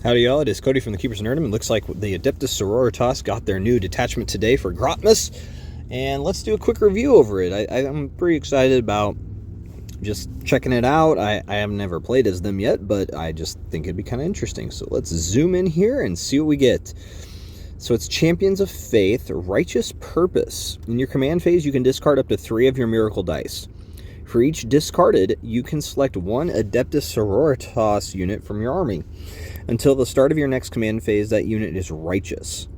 Howdy y'all, it is Cody from the Keepers of Nerdom. It looks like the Adepta Sororitas got their new detachment today for Grotmas, and let's do a quick review over it. I'm pretty excited about just checking it out. I have never played as them yet, but I just think it'd be kind of interesting. So let's zoom in here and see what we get. So it's Champions of Faith, Righteous Purpose. In your command phase, you can discard up to 3 of your miracle dice. For each discarded, you can select one Adepta Sororitas unit from your army. Until the start of your next command phase, that unit is righteous.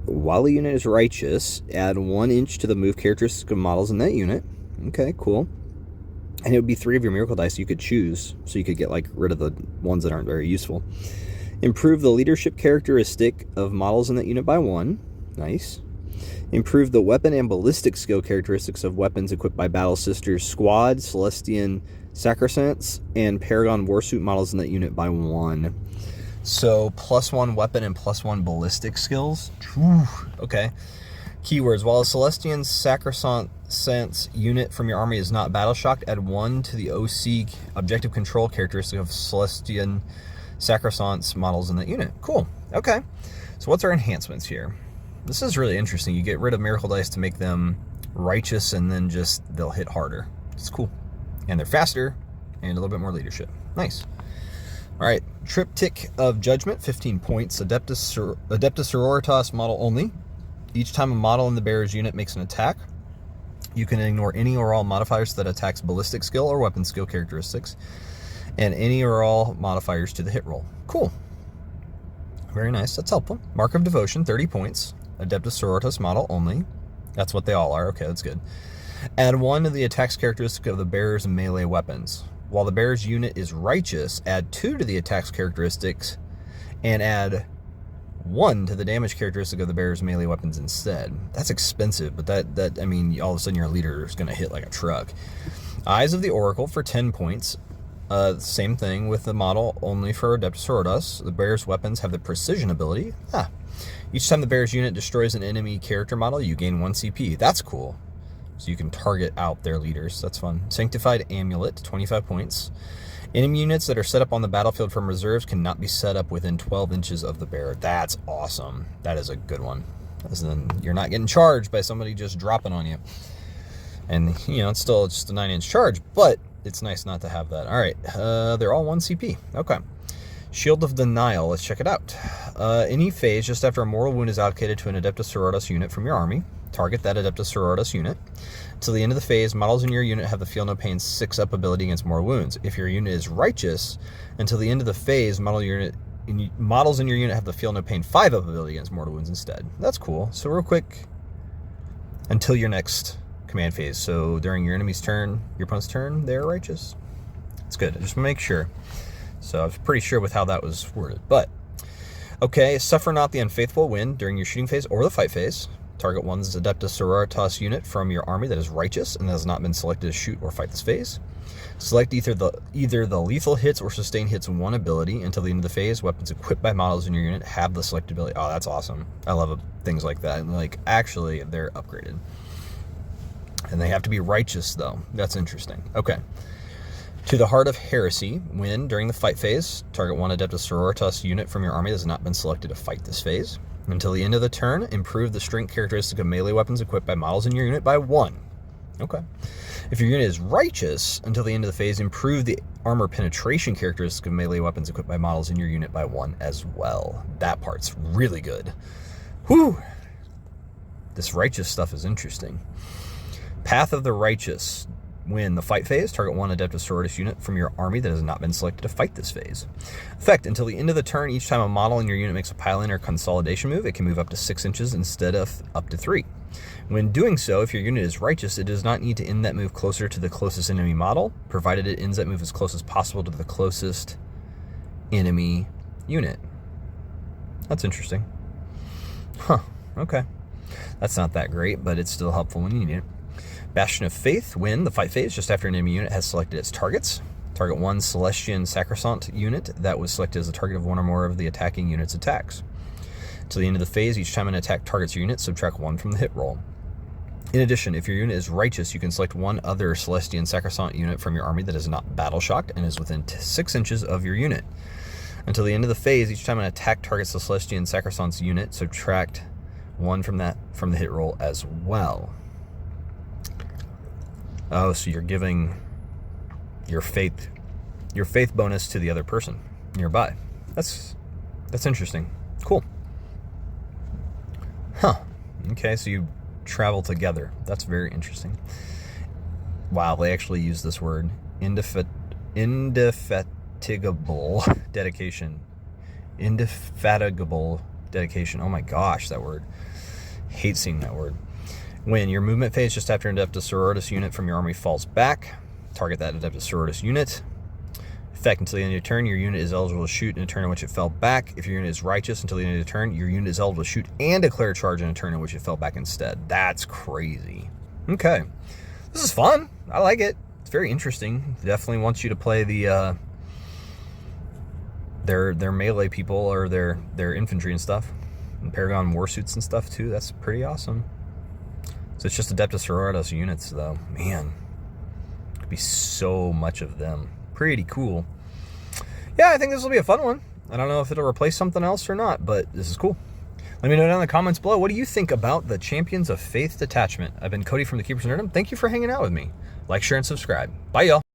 While a unit is righteous, add 1 inch to the move characteristic of models in that unit. Okay, cool. And it would be 3 of your miracle dice you could choose, so you could get rid of the ones that aren't very useful. Improve the leadership characteristic of models in that unit by 1. Nice. Improve the weapon and ballistic skill characteristics of weapons equipped by Battle Sisters Squad, Celestian Sacrosanct, and Paragon Warsuit models in that unit by 1. So +1 weapon and +1 ballistic skills. Whew. Okay. Keywords. While a Celestian Sacrosanct unit from your army is not battle shocked, add 1 to the OC objective control characteristic of Celestian Sacrosanct models in that unit. Cool. Okay. So what's our enhancements here? This is really interesting. You get rid of miracle dice to make them righteous, and then they'll hit harder. It's cool. And they're faster, and a little bit more leadership. Nice. All right, Triptych of Judgment, 15 points. Adepta Sororitas model only. Each time a model in the bearer's unit makes an attack, you can ignore any or all modifiers to that attack's ballistic skill or weapon skill characteristics, and any or all modifiers to the hit roll. Cool. Very nice. That's helpful. Mark of Devotion, 30 points. Adepta Sororitas model only. That's what they all are. Okay, that's good. Add 1 to the attacks characteristic of the bearer's melee weapons. While the bearer's unit is righteous, add 2 to the attacks characteristics, and add 1 to the damage characteristic of the bearer's melee weapons instead. That's expensive, but that I mean, all of a sudden your leader is going to hit like a truck. Eyes of the Oracle for 10 points. Same thing with the model only for Adepta Sororitas. The bearer's weapons have the precision ability. Each time the bearer's unit destroys an enemy character model, you gain 1 CP. That's cool. So you can target out their leaders. That's fun. Sanctified Amulet, 25 points. Enemy units that are set up on the battlefield from reserves cannot be set up within 12 inches of the bearer. That's awesome. That is a good one. As then you're not getting charged by somebody just dropping on you. And, it's still just a 9-inch charge, but it's nice not to have that. All right. They're all 1 CP. Okay. Shield of Denial. Let's check it out. Any phase just after a mortal wound is allocated to an Adepta Sororitas unit from your army, target that Adepta Sororitas unit. Till the end of the phase, models in your unit have the Feel No Pain 6-up ability against mortal wounds. If your unit is righteous, until the end of the phase, models in your unit have the Feel No Pain 5-up ability against mortal wounds instead. That's cool. So real quick, until your next command phase. So during your enemy's turn, your opponent's turn, they're righteous. It's good. I just want to make sure. So I was pretty sure with how that was worded. But, okay, Suffer Not the Unfaithful win during your shooting phase or the fight phase. Target one's Adepta Sororitas unit from your army that is righteous and has not been selected to shoot or fight this phase. Select either the lethal hits or sustain hits 1 ability. Until the end of the phase, weapons equipped by models in your unit have the selected ability. Oh, that's awesome. I love things like that. And actually, they're upgraded. And they have to be righteous, though. That's interesting. Okay. To the Heart of Heresy, win during the fight phase. Target 1 Adepta Sororitas unit from your army that has not been selected to fight this phase. Until the end of the turn, improve the strength characteristic of melee weapons equipped by models in your unit by 1. Okay. If your unit is righteous, until the end of the phase, improve the armor penetration characteristic of melee weapons equipped by models in your unit by 1 as well. That part's really good. Whew! This righteous stuff is interesting. Path of the Righteous. Win the fight phase, target 1 Adepta Sororitas unit from your army that has not been selected to fight this phase. Effect, until the end of the turn, each time a model in your unit makes a pile-in or consolidation move, it can move up to 6 inches instead of up to 3. When doing so, if your unit is righteous, it does not need to end that move closer to the closest enemy model, provided it ends that move as close as possible to the closest enemy unit. That's interesting. Huh, okay. That's not that great, but it's still helpful when you need it. Bastion of Faith, win the fight phase just after an enemy unit has selected its targets. Target 1 Celestian Sacrosanct unit that was selected as the target of 1 or more of the attacking unit's attacks. Till the end of the phase, each time an attack targets your unit, subtract 1 from the hit roll. In addition, if your unit is righteous, you can select one other Celestian Sacrosanct unit from your army that is not battle shocked and is within 6 inches of your unit. Until the end of the phase, each time an attack targets the Celestian Sacrosanct's unit, subtract 1 from the hit roll as well. Oh, so you're giving your faith bonus to the other person nearby. That's interesting. Cool. Huh. Okay, so you travel together. That's very interesting. Wow, they actually use this word. Indefatigable dedication. Indefatigable dedication. Oh my gosh, that word. Hate seeing that word. When your movement phase just after an Adepta Sororitas unit from your army falls back, target that Adepta Sororitas unit. Effect, until the end of your turn, your unit is eligible to shoot in a turn in which it fell back. If your unit is righteous, until the end of the turn, your unit is eligible to shoot and declare a charge in a turn in which it fell back instead. That's crazy. Okay. This is fun. I like it. It's very interesting. Definitely wants you to play the their melee people or their infantry and stuff. And Paragon warsuits and stuff too. That's pretty awesome. So it's just Adepta Sororitas units though. Man. Could be so much of them. Pretty cool. Yeah, I think this will be a fun one. I don't know if it'll replace something else or not, but this is cool. Let me know down in the comments below. What do you think about the Champions of Faith Detachment? I've been Cody from the Keepers of Nerdom. Thank you for hanging out with me. Like, share, and subscribe. Bye, y'all.